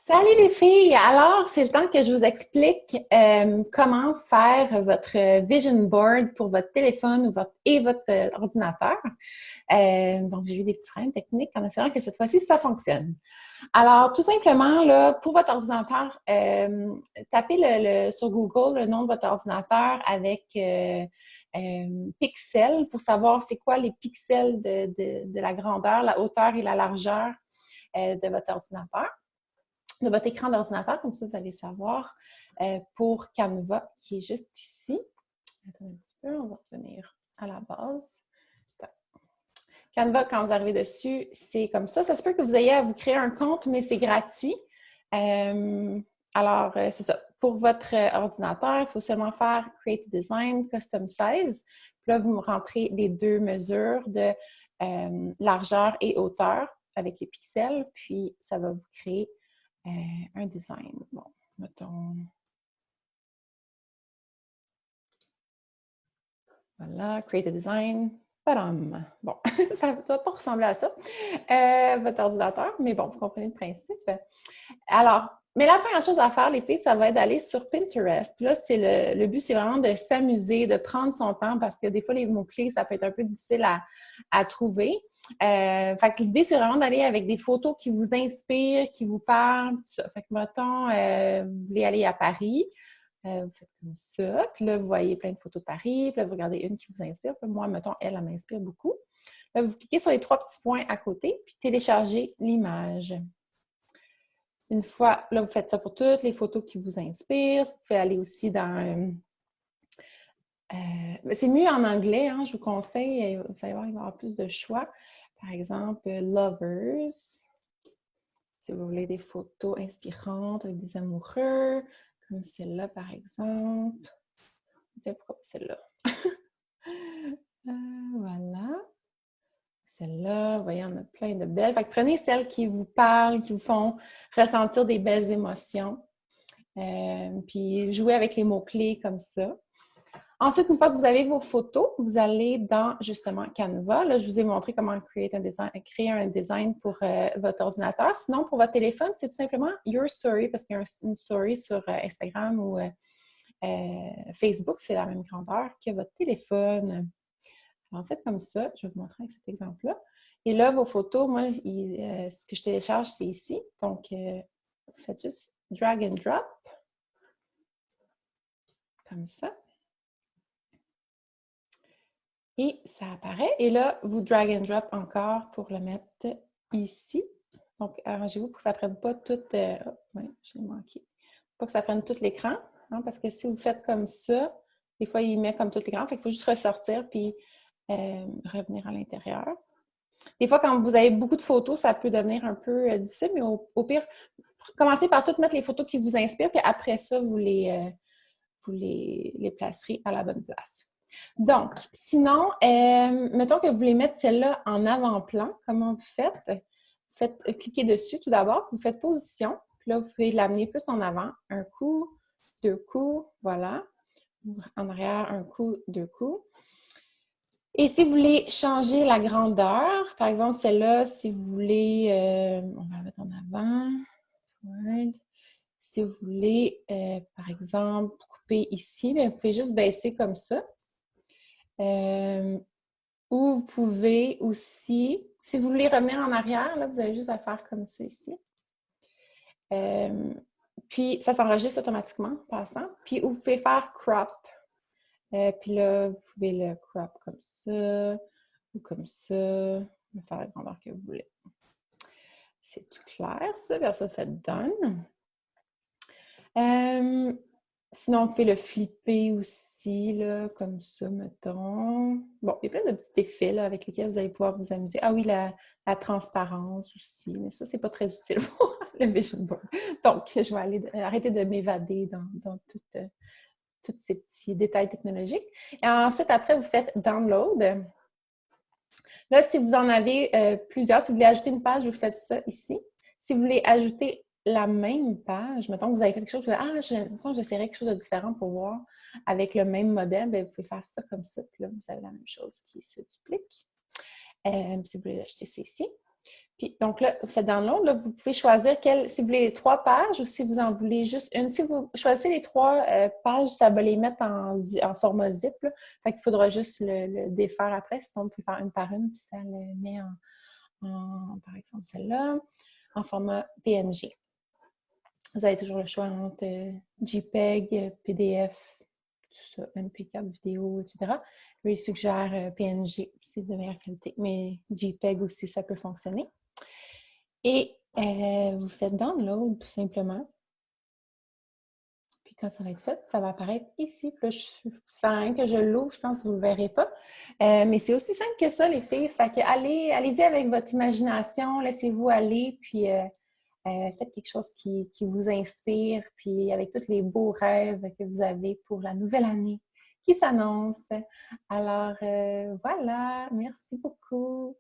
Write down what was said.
Salut les filles! Alors, c'est le temps que je vous explique comment faire votre vision board pour votre téléphone et votre ordinateur. Donc, j'ai eu des petits problèmes techniques en assurant que cette fois-ci, ça fonctionne. Alors, tout simplement, là, pour votre ordinateur, tapez sur Google le nom de votre ordinateur avec pixels pour savoir c'est quoi les pixels de la grandeur, la hauteur et la largeur de votre ordinateur, de votre écran d'ordinateur, comme ça vous allez savoir pour Canva, qui est juste ici. Attends un petit peu, on va revenir à la base. Canva, quand vous arrivez dessus, c'est comme ça. Ça se peut que vous ayez à vous créer un compte, mais c'est gratuit. C'est ça. Pour votre ordinateur, il faut seulement faire Create a Design, Custom Size. Puis là, vous rentrez les deux mesures de largeur et hauteur avec les pixels. Puis, ça va vous créer un design. Bon, mettons. Voilà, Create a Design. Padam! Bon, ça ne doit pas ressembler à ça, votre ordinateur, mais bon, vous comprenez le principe. Alors, mais la première chose à faire, les filles, ça va être d'aller sur Pinterest. Puis là, le but, c'est vraiment de s'amuser, de prendre son temps parce que des fois, les mots-clés, ça peut être un peu difficile à trouver. Fait que l'idée, c'est vraiment d'aller avec des photos qui vous inspirent, qui vous parlent, tout ça. Fait que, mettons, vous voulez aller à Paris, vous faites comme ça, puis là, vous voyez plein de photos de Paris, puis là, vous regardez une qui vous inspire. Puis moi, mettons, elle m'inspire beaucoup. Là, vous cliquez sur les trois petits points à côté, puis téléchargez l'image. Une fois, là, vous faites ça pour toutes les photos qui vous inspirent. Vous pouvez aller aussi dans... c'est mieux en anglais, hein, je vous conseille. Vous allez voir, il va y avoir plus de choix. Par exemple, Lovers. Si vous voulez des photos inspirantes avec des amoureux, comme celle-là, par exemple. Tiens, pourquoi celle-là? Voilà. Celle-là, vous voyez, on a plein de belles. Fait que prenez celles qui vous parlent, qui vous font ressentir des belles émotions. Puis jouez avec les mots-clés comme ça. Ensuite, une fois que vous avez vos photos, vous allez dans, justement, Canva. Là, je vous ai montré comment créer un design pour votre ordinateur. Sinon, pour votre téléphone, c'est tout simplement Your Story, parce qu'il y a une story sur Instagram ou Facebook, c'est la même grandeur que votre téléphone. Alors, faites comme ça. Je vais vous montrer avec cet exemple-là. Et là, vos photos, moi, ce que je télécharge, c'est ici. Donc, vous faites juste drag and drop. Comme ça. Et ça apparaît. Et là, vous drag and drop encore pour le mettre ici. Donc, arrangez-vous pour que ça ne prenne pas tout... oui, je l'ai manqué. Pas que ça prenne tout l'écran. Hein, parce que si vous faites comme ça, des fois, il met comme tout l'écran. Fait qu'il faut juste ressortir puis revenir à l'intérieur. Des fois, quand vous avez beaucoup de photos, ça peut devenir un peu difficile, mais au pire, commencez par toutes mettre les photos qui vous inspirent, puis après ça, vous les placerez à la bonne place. Donc, sinon, mettons que vous voulez mettre celle-là en avant-plan. Comment vous faites? Cliquez dessus tout d'abord, vous faites position, puis là, vous pouvez l'amener plus en avant. Un coup, deux coups, voilà. En arrière, un coup, deux coups. Et si vous voulez changer la grandeur, par exemple, celle-là, si vous voulez, on va la mettre en avant. Word. Si vous voulez, par exemple, couper ici, bien, vous pouvez juste baisser comme ça. Ou vous pouvez aussi, si vous voulez revenir en arrière, là, vous avez juste à faire comme ça ici. Puis, ça s'enregistre automatiquement en passant. Puis, vous pouvez faire crop. Puis là, vous pouvez le crop comme ça ou comme ça. Vous pouvez faire la grandeur que vous voulez. C'est tout clair, ça? Vers ça, faites done. Sinon, vous pouvez le flipper aussi, là, comme ça, mettons. Bon, il y a plein de petits effets là, avec lesquels vous allez pouvoir vous amuser. Ah oui, la transparence aussi, mais ça, c'est pas très utile pour le vision board. Donc, je vais aller arrêter de m'évader dans tous ces petits détails technologiques. Et ensuite, après, vous faites download. Là, si vous en avez plusieurs, si vous voulez ajouter une page, vous faites ça ici. Si vous voulez ajouter la même page, mettons que vous avez fait quelque chose, vous dites, j'essaierai quelque chose de différent pour voir avec le même modèle, bien, vous pouvez faire ça comme ça, puis là, vous avez la même chose qui se duplique. Si vous voulez l'ajouter, c'est ici. Puis, donc là, vous faites download, là, vous pouvez choisir si vous voulez les 3 pages ou si vous en voulez juste une. Si vous choisissez les 3 pages, ça va les mettre en format zip, là. Fait qu'il faudra juste le défaire après, sinon vous pouvez faire une par une, puis ça le met par exemple, celle-là, en format PNG. Vous avez toujours le choix entre JPEG, PDF, tout ça, MP4 vidéo, etc. Lui, il suggère PNG, c'est de meilleure qualité, mais JPEG aussi, ça peut fonctionner. Et vous faites download tout simplement. Puis quand ça va être fait, ça va apparaître ici. Puis là, sans que je l'ouvre, je pense que vous ne le verrez pas. Mais c'est aussi simple que ça, les filles. Fait que allez-y avec votre imagination, laissez-vous aller, puis faites quelque chose qui vous inspire, puis avec tous les beaux rêves que vous avez pour la nouvelle année qui s'annonce. Alors, voilà, merci beaucoup.